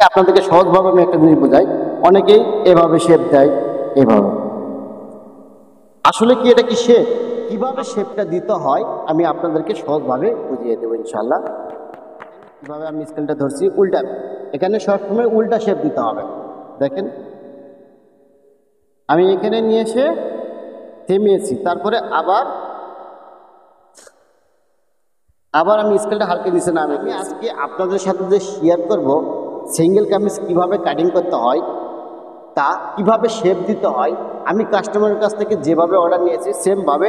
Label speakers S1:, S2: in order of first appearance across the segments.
S1: আপনাদেরকে সহজভাবে আমি একটা জিনিস বোঝাই, অনেকেই এভাবে শেপ দেয়, এভাবে। আসলে কি এটা কি শেপ? কিভাবে শেপটা দিতে হয় আমি আপনাদেরকে সহজভাবে বুঝিয়ে দেবো ইনশাল্লাহ। কিভাবে আমি স্কেলটা ধরছি উল্টা, এখানে সবসময় উল্টা শেপ দিতে হবে। দেখেন আমি এখানে নিয়ে এসে থেমিয়েছি, তারপরে আবার আমি স্কেলটা হালকা নিচে নামে। আমি আজকে আপনাদের সাথে যে শেয়ার করব সিঙ্গেল কামিজ কিভাবে কাটিং করতে হয়, তা কিভাবে শেপ দিতে হয়, আমি কাস্টমারের কাছ থেকে যেভাবে অর্ডার নিয়েছি সেমভাবে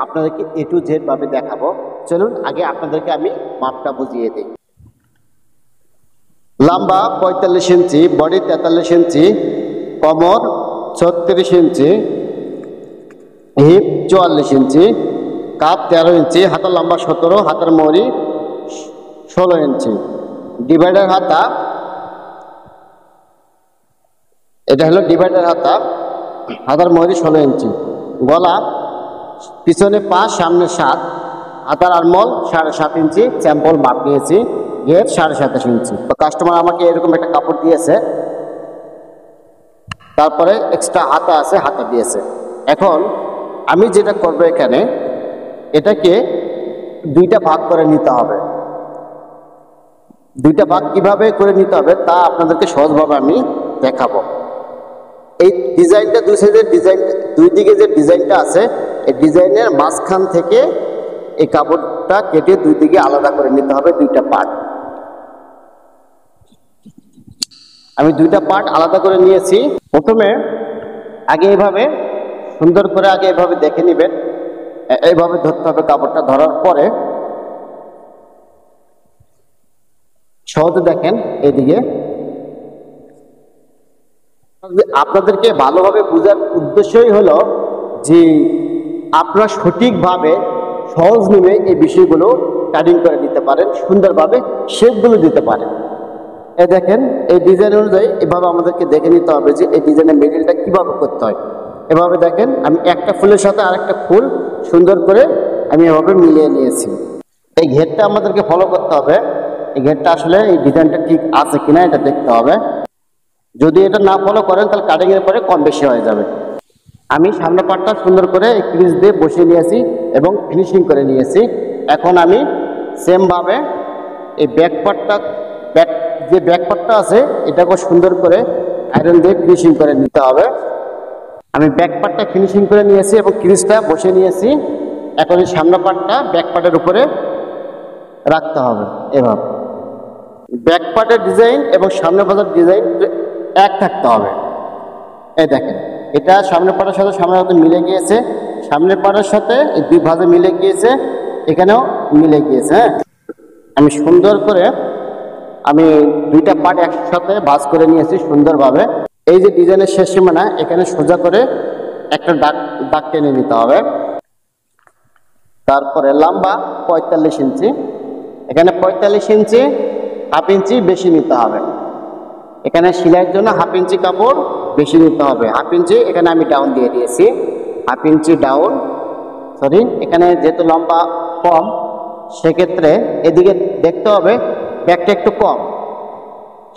S1: আপনাদেরকে A to Z ভাবে দেখাবো। চলুন আগে আপনাদেরকে আমি মাপটা বুঝিয়ে দিই। লম্বা 45 ইঞ্চি, বডি 43 ইঞ্চি, কোমর 36 ইঞ্চি, হিপ 44 ইঞ্চি, কাপ 13 ইঞ্চি, হাতার লম্বা 17, হাতার মহরি 16 ইঞ্চি, ডিভাইডার হাতা, এটা হলো ডিভাইডার হাতা, হাতার মহরি 16 ইঞ্চি, গলা পিছনে 5 সামনে 7, হাতার আরমল 7.5 ইঞ্চি, স্যাম্পল মাপ নিয়েছি, ঘের 27.5 ইঞ্চি। তো কাস্টমার আমাকে এরকম একটা কাপড় দিয়েছে, তারপরে এক্সট্রা হাতা আছে, হাতা দিয়েছে। এখন আমি যেটা করবো এখানে, এটাকে দুইটা ভাগ করে নিতে হবে। দুইটা ভাগ কিভাবে করে নিতে হবে তা আপনাদেরকে সহজভাবে আমি দেখাবো। এই ডিজাইনটা দুই সাইডের ডিজাইন, দুই দিকে যে ডিজাইনটা আছে এই ডিজাইনের মাঝখান থেকে এই কাপড়টা কেটে দুই দিকে আলাদা করে নিতে হবে, দুইটা পার্ট। আমি দুইটা পার্ট আলাদা করে নিয়েছি। প্রথমে আগে এইভাবে সুন্দর করে আগে এভাবে দেখে নেবেন, এইভাবে ধরতে হবে কাপড়টা। ধরার পরে সহজে দেখেন এদিকে, আপনাদেরকে ভালোভাবে বোঝার উদ্দেশ্যই হলো যে আপনারা সঠিকভাবে সহজ নিয়ে এই বিষয়গুলো কাটিং করে দিতে পারেন, সুন্দরভাবে শেপগুলো দিতে পারেন। দেখেন এই ডিজাইন অনুযায়ী এভাবে আমাদেরকে দেখে নিতে হবে যে এই ডিজাইনের মিডিলটা কিভাবে করতে হয়। এভাবে দেখেন আমি একটা ফুলের সাথে আরেকটা ফুল সুন্দর করে আমি এভাবে মিলিয়ে নিয়েছি। এই ঘেরটা আমাদেরকে ফলো করতে হবে, এই ঘেরটা আসলে এই ডিজাইনটা ঠিক আছে কিনা এটা দেখতে হবে। যদি এটা না ফলো করেন তাহলে কাটিং এর পরে কম বেশি হয়ে যাবে। আমি সামনে পাটটা সুন্দর করে ক্রিজ দিয়ে বসিয়ে নিয়েছি এবং ফিনিশিং করে নিয়েছি। এখন আমি সেম ভাবে এই ব্যাক পার্টটা, যে ব্যাক পার্টটা আছে এটাকে সুন্দর করে আয়রন দিয়ে ফিনিশিং করে নিতে হবে। আমি ব্যাক পার্টটা ফিনিশিং করে নিয়েছি এবং ক্রিজটা বসিয়ে নিয়েছি। এখন এই সামনে পার্টটা ব্যাক পার্টের উপরে রাখতে হবে। এভাবে ব্যাক পার্টের ডিজাইন এবং সামনে পার্টের ডিজাইন এক থাকতে হবে। এই দেখেন এটা সামনের পাটের সাথে সামনের হাতে মিলে গিয়েছে, সামনের পাটের সাথে এই দুই ভাঁজে মিলে গিয়েছে, এখানেও মিলে গিয়েছে। হ্যাঁ, আমি সুন্দর করে আমি দুইটা পার্ট একসাথে ভাঁজ করে নিয়েছি সুন্দরভাবে। এই যে ডিজাইনের শেষ সীমানা এখানে সোজা করে একটা দাগ টেনে নিতে হবে। তারপরে লম্বা 45 ইঞ্চি, এখানে 45 ইঞ্চি, হাফ ইঞ্চি বেশি নিতে হবে। এখানে সেলাইয়ের জন্য হাফ ইঞ্চি কাপড় বেশি নিতে হবে, হাফ ইঞ্চি এখানে আমি ডাউন দিয়ে দিয়েছি, হাফ ইঞ্চি ডাউন। সরি, এখানে যেহেতু লম্বা কম সেক্ষেত্রে এদিকে দেখতে হবে ব্যাকটা একটু কম,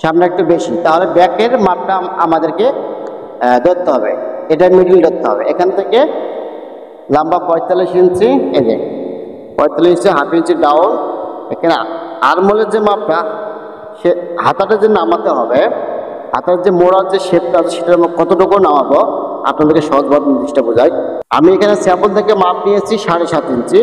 S1: সামনে একটু বেশি, তাহলে ব্যাকের মাপটা আমাদেরকে ধরতে হবে, এটা মিডিল ধরতে হবে। এখান থেকে লম্বা 45 ইঞ্চি, এই যে 45 ইঞ্চি, হাফ ইঞ্চি ডাউন। এখানে আরমোলের যে মাপটা সে হাতাটা যে নামাতে হবে, হাতার যে মোড়ার যে শেপটা আছে সেটা কতটুকু নামাবো আপনাদেরকে সহজভাবে নির্দিষ্ট বোঝাই। আমি এখানে স্যাম্পল থেকে মাপ নিয়েছি 7.5 ইঞ্চি,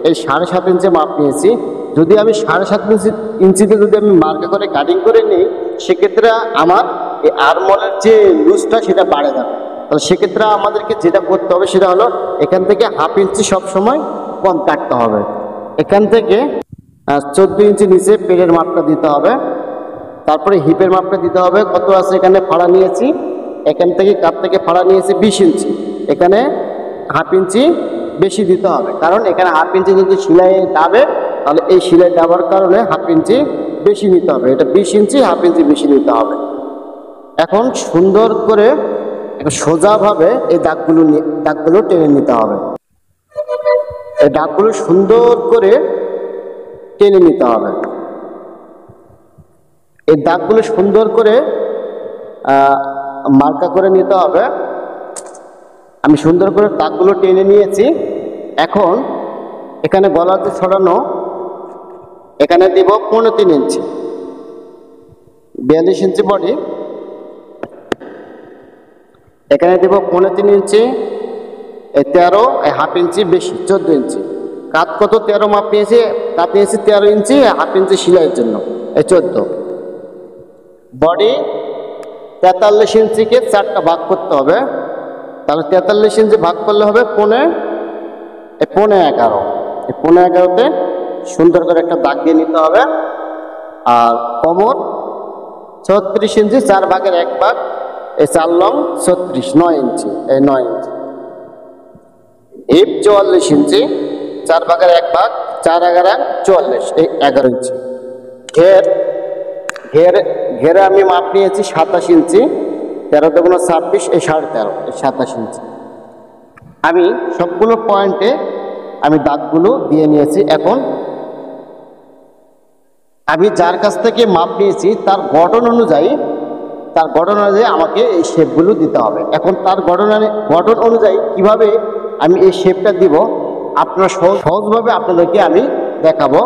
S1: এই 7.5 ইঞ্চি মাপ নিয়েছি। যদি আমি 7.5 ইঞ্চিতে যদি আমি মার্কে করে কাটিং করে নিই সেক্ষেত্রে আমার এই আরমোলের যে লুজটা সেটা বাড়ে যাবে। তাহলে সেক্ষেত্রে আমাদেরকে যেটা করতে হবে সেটা হলো এখান থেকে হাফ ইঞ্চি সবসময় কম কাটতে হবে। এখান থেকে 14 ইঞ্চি নিচে পেটের মাপটা দিতে হবে, তারপরে হিপের মাপটা দিতে হবে। কত আছে এখানে ফাড়া নিয়েছি, এখান থেকে কাপ থেকে ফাড়া নিয়েছি 20 ইঞ্চি, এখানে হাফ ইঞ্চি বেশি দিতে হবে, কারণ এখানে হাফ ইঞ্চি যদি সেলাই ডাবে তাহলে এই সেলাই ডাবার কারণে হাফ ইঞ্চি বেশি নিতে হবে। এটা 20 ইঞ্চি, হাফ ইঞ্চি বেশি নিতে হবে। এখন সুন্দর করে সোজাভাবে এই দাগগুলো টেনে নিতে হবে। এই দাগগুলো সুন্দর করে টেনে নিতে হবে। এই দাগগুলো সুন্দর করে মার্কা করে নিতে হবে। আমি সুন্দর করে দাগগুলো টেনে নিয়েছি। এখন এখানে গলাতে ছড়ানো এখানে দিব 3.5 ইঞ্চি, 42 ইঞ্চি বডি, এখানে দেব 3.5 ইঞ্চি, 13 হাফ ইঞ্চি বেশি 14 ইঞ্চি। কাত কত 13 মাপ নিয়েছি, কাত নিয়েছি 13 ইঞ্চি, হাফ ইঞ্চি সেলাইয়ের জন্য এই 14। বডি 43 ইঞ্চিকে 4টা ভাগ করতে হবে, তাহলে 43 ইঞ্চি ভাগ করলে হবে 11। এই 11 এই 11তে সুন্দর করে একটা দাগ দিয়ে নিতে হবে। আর কোমর 36 ইঞ্চি, 4 ভাগের 1 ভাগ, এই 4 লং 36, 9 ইঞ্চি, এই 9 ইঞ্চি। হিপ 44 ইঞ্চি, 4 ভাগের 1 ভাগ, 4 11 44, এই 11 ইঞ্চি। ঘেরে আমি মাপ নিয়েছি 27 ইঞ্চি, 13 দুগুণ 26, এই 13.5, এই 27 ইঞ্চি। আমি সবগুলো পয়েন্টে আমি দাগগুলো দিয়ে নিয়েছি। এখন আমি যার কাছ থেকে মাপ নিয়েছি তার গঠন অনুযায়ী আমাকে এই শেপগুলো দিতে হবে। এখন তার গঠন অনুযায়ী কিভাবে আমি এই শেপটা দিব আপনারা সহজভাবে আপনাদেরকে আমি দেখাবো।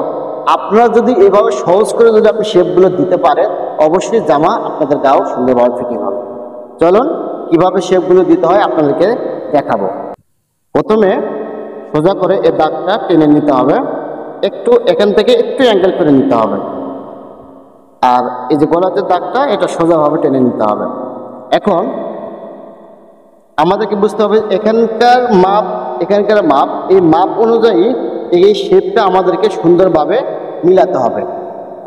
S1: আপনারা যদি এভাবে সহজ করে যদি আপনি শেপগুলো দিতে পারেন, অবশ্যই জামা আপনাদের গাও সুন্দরভাবে ফিটিং হবে। চলুন কিভাবে শেপগুলো দিতে হয় আপনাদেরকে দেখাবো। প্রথমে সোজা করে এই দাগটা টেনে নিতে হবে, একটু এখান থেকে একটু অ্যাঙ্গেল করে নিতে হবে। আর এই যে গলাতে দাগটা এটা সোজাভাবে টেনে নিতে হবে। এখন আমাদেরকে বুঝতে হবে এখানকার মাপ, এই মাপ অনুযায়ী এই শেপটা আমাদেরকে সুন্দরভাবে মিলাতে হবে।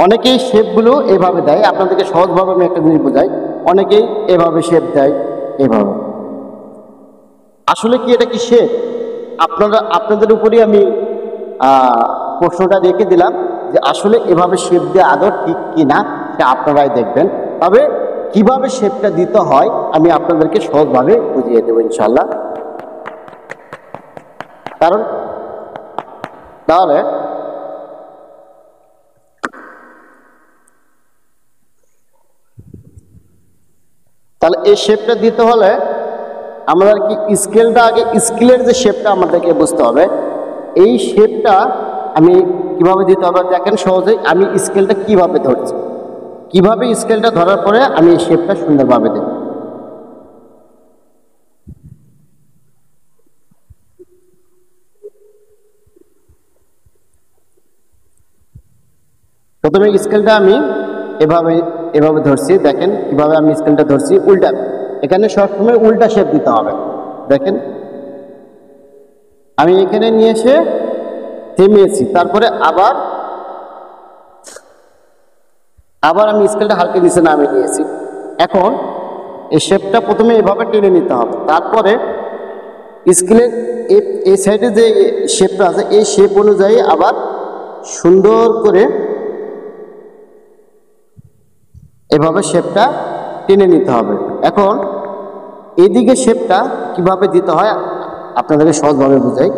S1: অনেকেই শেপগুলো এভাবে দেয়, আপনাদেরকে সহজভাবে আমি একটা জিনিস বোঝাই। অনেকেই এভাবে শেপ দেয়, এভাবে। আসলে কি এটা কি শেপ? আপনাদের উপরই আমি প্রশ্নটা রেখে দিলাম যে আসলে এভাবে শেপ দিয়ে আদৌ ঠিক কিনা সে আপনারাই দেখবেন। তবে কিভাবে শেপটা দিতে হয় আমি আপনাদেরকে সহজভাবে বুঝিয়ে দেবো ইনশাল্লাহ। কারণ তাহলে এই শেপটা দিতে হলে আমাদের কি স্কেলটা আগে, স্কেলের যে শেপটা আমাদেরকে বুঝতে হবে। এই শেপটা আমি কিভাবে দিতে হবে দেখেন সহজেই। আমি স্কেলটা কিভাবে ধরছি, কিভাবে স্কেলটা ধরার পরে আমি এই শেপটা সুন্দরভাবে দেব। প্রথমে স্কেলটা আমি এভাবে ধরছি, দেখেন কিভাবে আমি স্কেলটা ধরছি উল্টা। এখানে সবসময় উল্টা শেপ দিতে হবে। দেখেন আমি এখানে নিয়ে এসে থেমিয়েছি, তারপরে আবার আমি স্কেলটা হালকা নিচে নামিয়ে নিয়েছি। এখন এই শেপটা প্রথমে এভাবে টেনে নিতে হবে, তারপরে স্কেলের এই সাইডে যে শেপটা আছে এই শেপ অনুযায়ী আবার সুন্দর করে এভাবে শেপটা টেনে নিতে হবে। এখন এদিকে শেপটা কিভাবে দিতে হয় আপনাদেরকে সহজভাবে বুঝাই।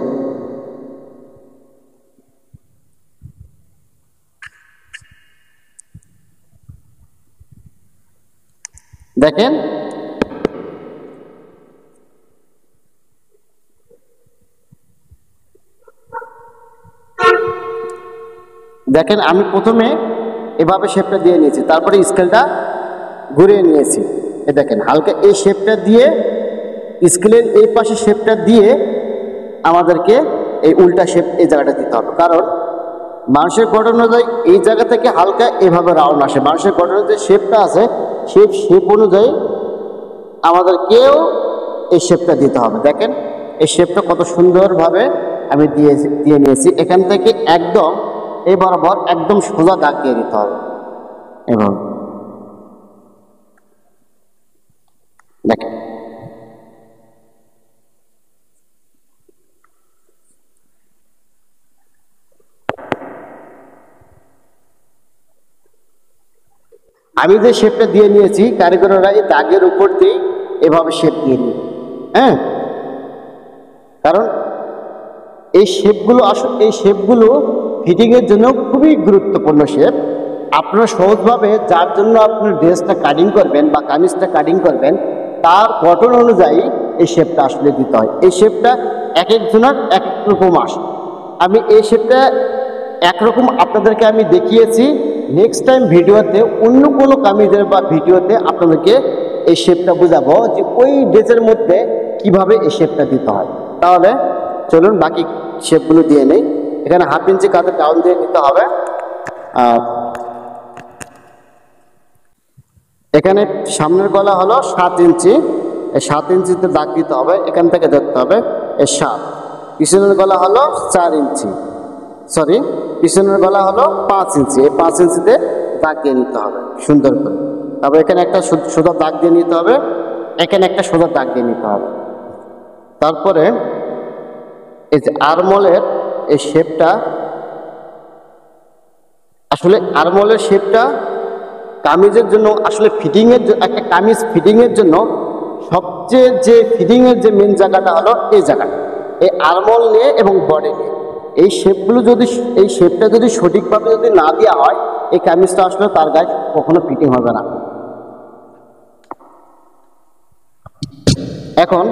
S1: দেখেন আমি প্রথমে এভাবে শেপটা দিয়ে নিয়েছি, তারপরে স্কেলটা ঘুরিয়ে নিয়েছি। দেখেন হালকা এই শেপটা দিয়ে, স্কেলের এই পাশে শেপটা দিয়ে আমাদেরকে এই উল্টা শেপ এই জায়গাটা দিতে হবে। কারণ মানুষের গঠন অনুযায়ী এই জায়গা থেকে হালকা এভাবে রাউন্ড আসে। মানুষের গঠনের যে শেপটা আছে সেই শেপ অনুযায়ী আমাদেরকেও এই শেপটা দিতে হবে। দেখেন এই শেপটা কত সুন্দরভাবে আমি দিয়ে নিয়েছি। এখান থেকে একদম এই বরাবর একদম সোজা দাগ দিয়ে দিতে হবে। এবং দেখেন আমি যে শেপটা দিয়ে নিয়েছি, কারিগররা এই দাগের উপর দিয়ে এভাবে শেপ দিয়ে নিই। হ্যাঁ, কারণ এই শেপগুলো ফিটিংয়ের জন্য খুবই গুরুত্বপূর্ণ শেপ। আপনারা সহজভাবে যার জন্য আপনার ড্রেসটা কাটিং করবেন বা কামিজটা কাটিং করবেন তার গঠন অনুযায়ী এই শেপটা আসলে দিতে হয়। এই শেপটা এক একজনের এক এক রকম আসে। আমি এই শেপটা একরকম আপনাদেরকে আমি দেখিয়েছি। নেক্সট টাইম ভিডিওতে অন্য কোনো কামিজের বা ভিডিওতে আপনাদেরকে এই শেপটা বোঝাবো যে ওই ড্রেসের মধ্যে কিভাবে এই শেপটা দিতে হয়। তাহলে চলুন বাকি শেপগুলো দিয়ে নেই। এখানে 1/2 ইঞ্চি কাঁধে ডাউন দিয়ে নিতে হবে। এখানে সামনের গলা হলো 7 ইঞ্চি, এই 7 ইঞ্চিতে দাগ দিতে হবে, এখান থেকে ধরতে হবে এই 7। পিছনের গলা হলো 4 ইঞ্চি, সরি পিছনের গলা হলো 5 ইঞ্চি, এই 5 ইঞ্চিতে দাগ দিয়ে নিতে হবে সুন্দর করে। তারপর এখানে একটা সোজা দাগ দিয়ে নিতে হবে, এখানে একটা সোজা দাগ দিয়ে নিতে হবে। তারপরে এই যে আরমোলের এই শেপটা, আসলে আরমোলের শেপটা কামিজের জন্য আসলে ফিটিংয়ের একটা কামিজ ফিটিংয়ের জন্য সবচেয়ে যে ফিটিংয়ের যে মেন জায়গাটা হলো এই জায়গাটা, এই আরমোল নিয়ে এবং বডি নিয়ে এই শেপগুলো যদি এই শেপটা যদি সঠিকভাবে যদি না দেওয়া হয় এই কামিজটা আসলে তার গায়ে কখনো ফিটিং হবে না। এখন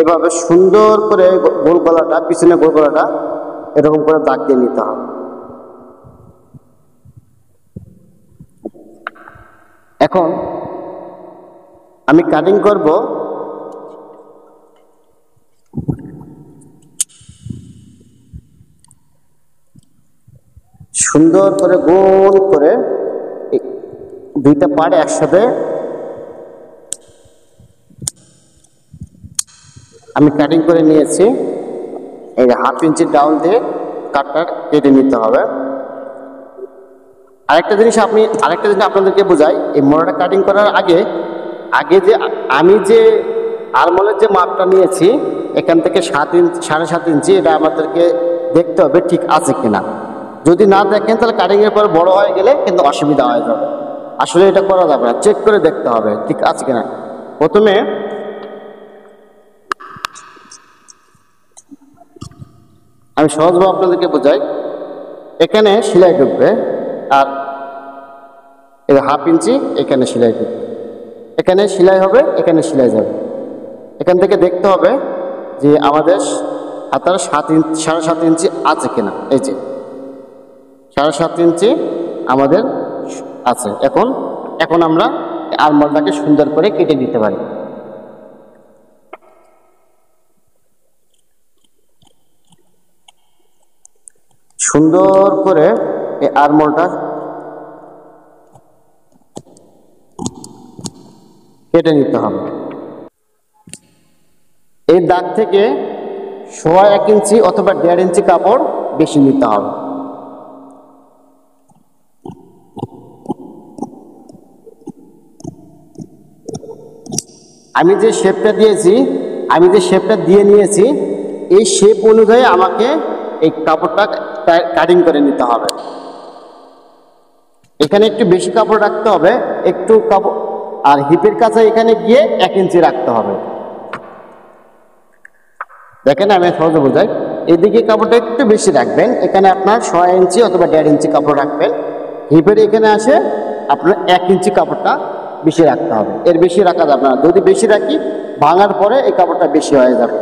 S1: এভাবে সুন্দর করে গোল গলাটা, পিছনে গোল গলাটা এরকম করে দাগ দিয়ে নিতে হবে। এখন আমি কাটিং করব সুন্দর করে গোল করে দুইটা পার্ট একসাথে আমি কাটিং করে নিয়েছি। এই 1/2 ইঞ্চি ডাউন দিয়ে কাটটা কেটে নিতে হবে। আরেকটা জিনিস আপনাদেরকে বোঝাই, এই মোড়াটা কাটিং করার আগে যে আমি যে আরমোলের যে মাপটা নিয়েছি এখান থেকে 7.5 ইঞ্চি, এটা আমাদেরকে দেখতে হবে ঠিক আছে কিনা। যদি না দেখেন তাহলে কাটিংয়ের পর বড় হয়ে গেলে কিন্তু অসুবিধা হয়ে যাবে। আসলে এটা করা যাবে না, চেক করে দেখতে হবে ঠিক আছে কিনা। প্রথমে আমি সহজভাবে আপনাদেরকে বোঝাই, এখানে সেলাই ঢুকবে আর 1/2 ইঞ্চি এখানে সেলাই ঢুকবে, এখানে সেলাই হবে, এখানে সেলাই যাবে। এখান থেকে দেখতে হবে যে আমাদের হাতার 7.5 ইঞ্চি আছে কিনা। এই যে 7.5 ইঞ্চি আমাদের আছে। এখন আমরা আরমোলটাকে সুন্দর করে কেটে দিতে পারি। সুন্দর করে এই আরমোলটা কেটে নিতে হবে। এই দাগ থেকে 1.25 ইঞ্চি অথবা 1.5 ইঞ্চি কাপড় বেশি নিতে হবে। আমি যে শেপটা দিয়ে নিয়েছি এই শেপ অনুযায়ী আমাকে এই কাপড়টা কাটিং করে নিতে হবে। এখানে একটু বেশি কাপড় রাখতে হবে, একটু কাপড়, আর হিপের কাছে এখানে গিয়ে 1 ইঞ্চি রাখতে হবে। দেখেন আমি সহজে বোঝাই, এদিকে কাপড়টা একটু বেশি রাখবেন, এখানে আপনার 1.5 ইঞ্চি অথবা 1.5 ইঞ্চি কাপড় রাখবেন। হিপের এখানে আসে আপনার 1 ইঞ্চি কাপড়টা বেশি রাখতে হবে, এর বেশি রাখা যাবে না। যদি বেশি রাখি ভাঙার পরে এই কাপড়টা বেশি হয়ে যাবে।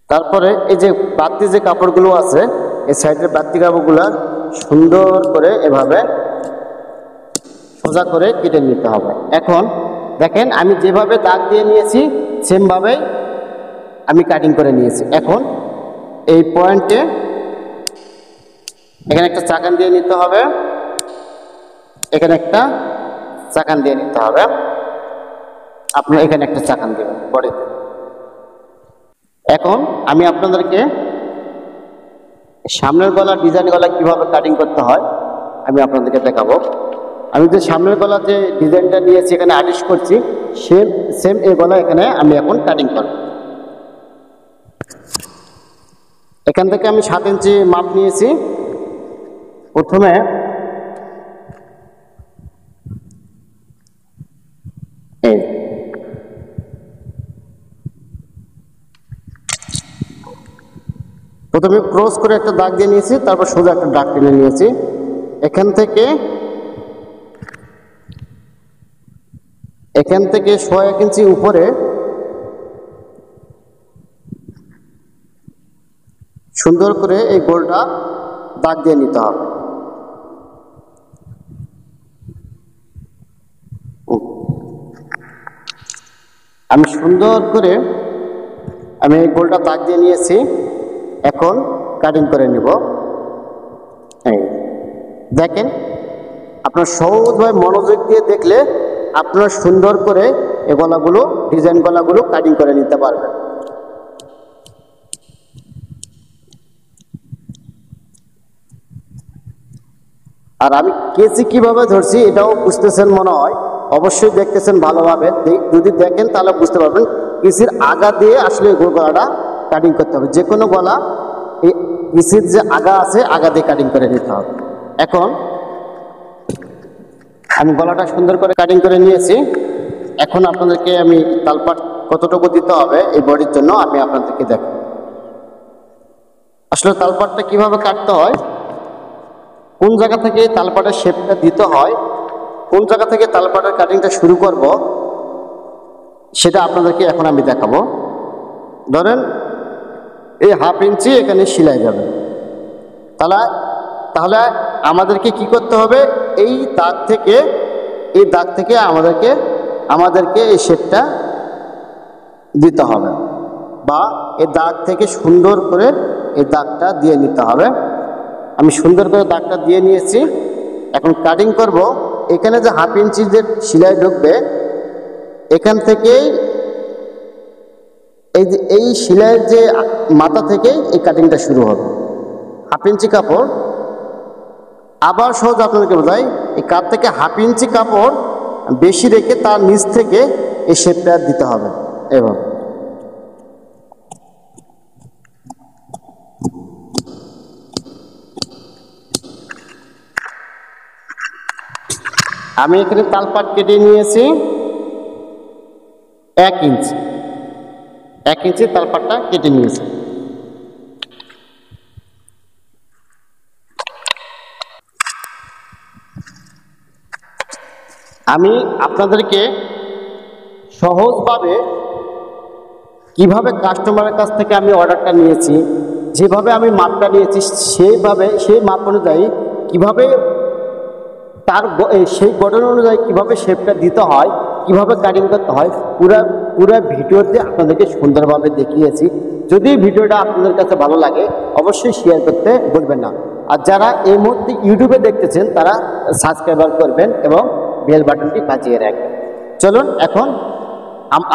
S1: তারপরে এই যে বাড়তি যে কাপড়গুলো আছে এই সাইডের বাড়তি কাপড়গুলো সুন্দর করে এভাবে সোজা করে কেটে নিতে হবে। এখন দেখেন আমি যেভাবে দাগ দিয়ে নিয়েছি সেমভাবেই আমি কাটিং করে নিয়েছি। এখন এই পয়েন্টে এখানে একটা চাকান দিয়ে নিতে হবে, এখানে একটা চাকান দিয়ে নিতে হবে। আপনার এখানে একটা চাকান দেবেন বডিতে। এখন আমি আপনাদেরকে সামনের গলা ডিজাইন গলা কিভাবে কাটিং করতে হয় আমি আপনাদেরকে দেখাবো। আমি যে সামনের গলা যে ডিজাইনটা নিয়েছি এখানে আর্টিস্ট করছি, সেম এই গলা এখানে আমি এখন কাটিং করব। এখান থেকে আমি 7 ইঞ্চি মাপ নিয়েছি। প্রথমে ক্রস করে একটা দাগ দিয়ে নিয়েছি, তারপর সোজা একটা দাগ টেনে নিয়েছি। এখান থেকে 1 ইঞ্চি উপরে সুন্দর করে এই গোলটা দাগ দিয়ে নিতে হবে। আমি সুন্দর করে এই গোলটা দাগ দিয়ে নিয়েছি। এখন কাটিং করে নিব। দেখেন, আপনার সহজভাবে মনোযোগ দিয়ে দেখলে আপনার সুন্দর করে এই গলাগুলো, ডিজাইন গলাগুলো কাটিং করে নিতে পারবেন। আর আমি কেচি কিভাবে ধরছি এটাও বুঝতেছেন মনে হয়, অবশ্যই দেখতেছেন ভালোভাবে। যদি দেখেন তাহলে বুঝতে পারবেন কেচির আগা দিয়ে আসলে এই গলাটা কাটিং করতে হবে। যে কোনো গলা এই কেচির যে আগা আছে আগা দিয়ে কাটিং করে নিতে হবে। এখন আমি গলাটা সুন্দর করে কাটিং করে নিয়েছি। এখন আপনাদেরকে আমি তালপাট কতটুকু দিতে হবে এই বডির জন্য আমি আপনাদেরকে দেখাবো। আসলে তালপাটটা কিভাবে কাটতে হয়, কোন জায়গা থেকে তালপাটের শেপটা দিতে হয়, কোন জায়গা থেকে তালপাটের কাটিংটা শুরু করব, সেটা আপনাদেরকে এখন আমি দেখাবো। ধরেন এই 1/2 ইঞ্চি এখানে সেলাই যাবে, তাহলে আমাদেরকে কি করতে হবে, এই দাগ থেকে আমাদেরকে এই শেপটা দিতে হবে, বা এই দাগ থেকে সুন্দর করে এই দাগটা দিয়ে নিতে হবে। আমি সুন্দর করে দাগটা দিয়ে নিয়েছি। এখন কাটিং করব। এখানে যে 1/2 ইঞ্চি যে সেলাই ঢুকবে, এখান থেকেই এই সেলাইয়ের যে মাথা থেকেই এই কাটিংটা শুরু হবে। 1/2 ইঞ্চি কাপড়, আবার সহজ আপনাদেরকে বোঝাই, এই কাট থেকে 1/2 ইঞ্চি কাপড় বেশি রেখে তার নিচ থেকে এই শেপটা দিতে হবে। এবং আমি এখানে তালপাট কেটে নিয়েছি 1 ইঞ্চি তালপাটটা কেটে নিয়েছি। আমি আপনাদেরকে সহজভাবে কিভাবে কাস্টমারের কাছ থেকে আমি অর্ডারটা নিয়েছি, যেভাবে আমি মাপটা নিয়েছি সেই মাপ অনুযায়ী কিভাবে সেই গঠন অনুযায়ী কিভাবে শেপটা দিতে হয়, কিভাবে কাটিং করতে হয়, পুরো ভিডিওতে আপনাদেরকে সুন্দরভাবে দেখিয়েছি। যদি ভিডিওটা আপনাদের কাছে ভালো লাগে অবশ্যই শেয়ার করতে ভুলবেন না। আর যারা এই মুহূর্তে ইউটিউবে দেখতেছেন তারা সাবস্ক্রাইবার করবেন এবং বেল বাটনটি বাজিয়ে রাখবেন। চলুন এখন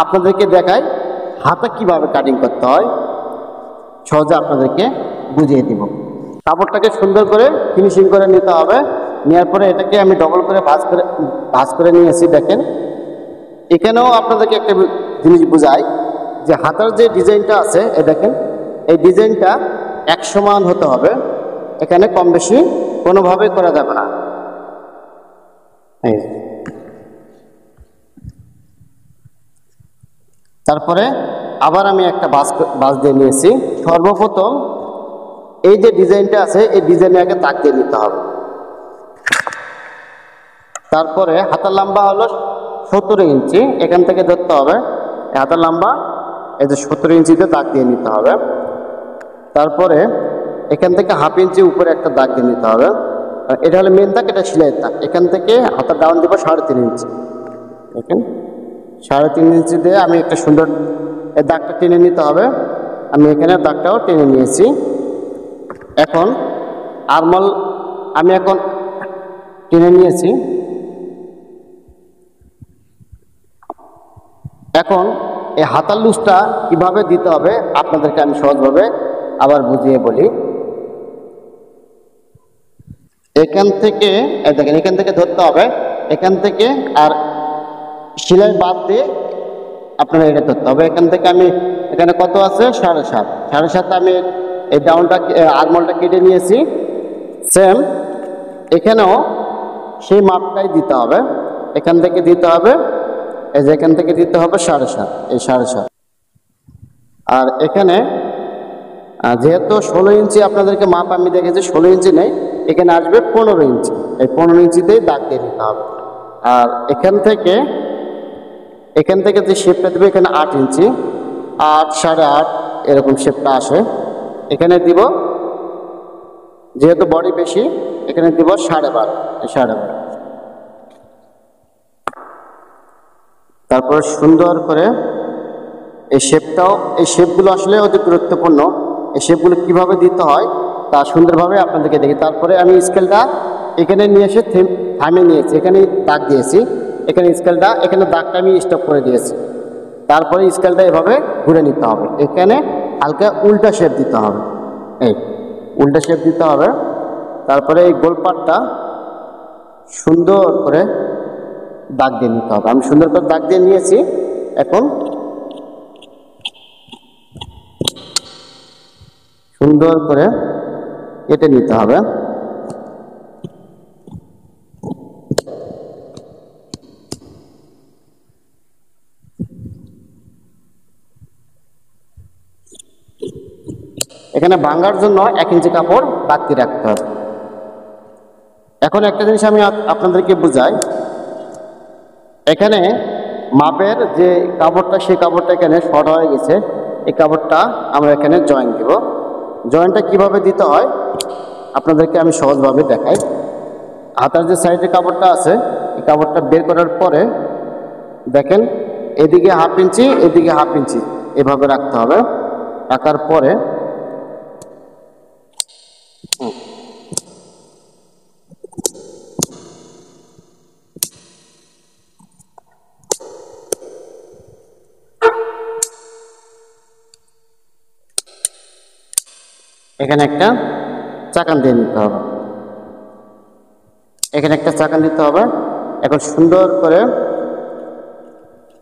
S1: আপনাদেরকে দেখাই হাতে কিভাবে কাটিং করতে হয়, সহজে আপনাদেরকে বুঝিয়ে দিব। কাপড়টাকে সুন্দর করে ফিনিশিং করে নিতে হবে। নেওয়ার পরে এটাকে আমি ডবল করে ভাঁজ করে নিয়েছি। দেখেন, এখানেও আপনাদেরকে একটা জিনিস বোঝাই যে হাতার যে ডিজাইনটা আছে, দেখেন এই ডিজাইনটা এক সমান হতে হবে। এখানে কম বেশি কোনোভাবে করা যাবে না। তারপরে আবার আমি একটা ভাঁজ দিয়ে নিয়েছি। সর্বপ্রথম এই যে ডিজাইনটা আছে এই ডিজাইনে আগে দাগ দিয়ে নিতে হবে। তারপরে হাতার লম্বা হলো 17 ইঞ্চি, এখান থেকে ধরতে হবে। হাতার লম্বা এই যে 17 ইঞ্চিতে দাগ দিয়ে নিতে হবে। তারপরে এখান থেকে 1/2 ইঞ্চি উপরে একটা দাগ দিয়ে নিতে হবে। এটা হলো মেন দাগ, এটা সেলাইয়ের দাগ। এখান থেকে হাতার ডাউন দিব 3.5 ইঞ্চি। দেখেন 3.5 ইঞ্চি দিয়ে আমি একটা সুন্দর এই দাগটা টেনে নিতে হবে। আমি এখানে দাগটাও টেনে নিয়েছি। এখন আরমল আমি এখন টেনে নিয়েছি। এখন এই হাতার লুজটা কিভাবে দিতে হবে আপনাদেরকে আমি সহজভাবে আবার বুঝিয়ে বলি। এখান থেকে দেখেন, এখান থেকে ধরতে হবে, এখান থেকে আর সেলাই বাদ দিয়ে আপনারা এটা ধরতে হবে। এখান থেকে আমি এখানে কত আছে 7.5, 7.5 আমি এই ডাউনটা আরমোলটা কেটে নিয়েছি। সেম এখানেও সেই মাপটাই দিতে হবে, এখান থেকে দিতে হবে, এই যে এখান থেকে দিতে হবে 7.5, এই 7.5। আর এখানে যেহেতু 16 ইঞ্চি আপনাদেরকে মাপ আমি দেখেছি, 16 ইঞ্চি নেই, এখানে আসবে 15 ইঞ্চি, এই 15 ইঞ্চিতেই দাগ দিয়ে দিতে হবে। আর এখান থেকে যে শেপটা দেবে, এখানে 8 ইঞ্চি, 8, 8.5 এরকম শেপটা আসে। এখানে দিব, যেহেতু বডি বেশি, এখানে দিব 12.5, 12.5। তারপর সুন্দর করে এই শেপটাও, এই শেপগুলো আসলে অতি গুরুত্বপূর্ণ। এই শেপগুলো কীভাবে দিতে হয় তা সুন্দরভাবে আপনাদেরকে দেখি। তারপরে আমি স্কেলটা এখানে নিয়ে এসে থামিয়ে নিয়েছি, এখানে দাগ দিয়েছি, এখানে স্কেলটা, এখানে দাগটা আমি স্টপ করে দিয়েছি। তারপরে স্কেলটা এভাবে ঘুরে নিতে হবে, এখানে হালকা উল্টা শেপ দিতে হবে, এই উল্টা শেপ দিতে হবে। তারপরে এই গোলপাটটা সুন্দর করে দাগ দিয়ে নিতে হবে। আমি সুন্দর করে দাগ দিয়ে নিয়েছি, এখন সুন্দর করে কেটে নিতে হবে। এখানে ভাঙার জন্য 1 ইঞ্চি কাপড় বাড়তি রাখতে হবে। এখন একটা জিনিস আমি আপনাদেরকে বুঝাই, এখানে মাপের যে কাপড়টা, সেই কাপড়টা এখানে শর্ট হয়ে গেছে, এই কাপড়টা আমরা এখানে জয়েন দিব। জয়েনটা কিভাবে দিতে হয় আপনাদেরকে আমি সহজভাবে দেখাই। হাতার যে সাইডে কাপড়টা আছে, এই কাপড়টা বের করার পরে দেখেন, এদিকে 1/2 ইঞ্চি, এদিকে 1/2 ইঞ্চি, এভাবে রাখতে হবে। রাখার পরে এখানে একটা চাকান দিয়ে নিতে হবে, এখানে একটা চাকান দিতে হবে। এখন সুন্দর করে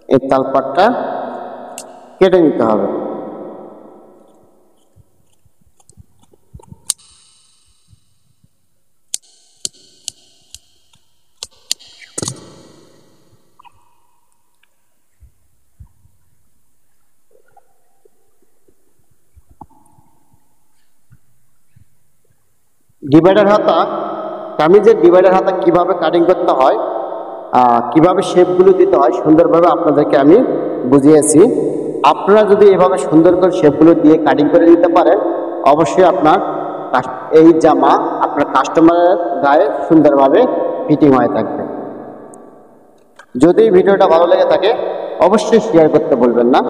S1: এই তালপাটটা কেটে নিতে হবে। ডিভাইডার হাতা, কামিজের ডিভাইডার হাতা কিভাবে কাটিং করতে হয়, কিভাবে শেপগুলো দিতে হয় সুন্দরভাবে আপনাদেরকে আমি বুঝিয়েছি। আপনারা যদি এভাবে সুন্দর করে শেপগুলো দিয়ে কাটিং করে দিতে পারেন, অবশ্যই আপনার এই জামা আপনার কাস্টমারের গায়ে সুন্দরভাবে ফিটিং হয়ে থাকবে। যদি ভিডিওটা ভালো লেগে থাকে অবশ্যই শেয়ার করতে বলবেন না।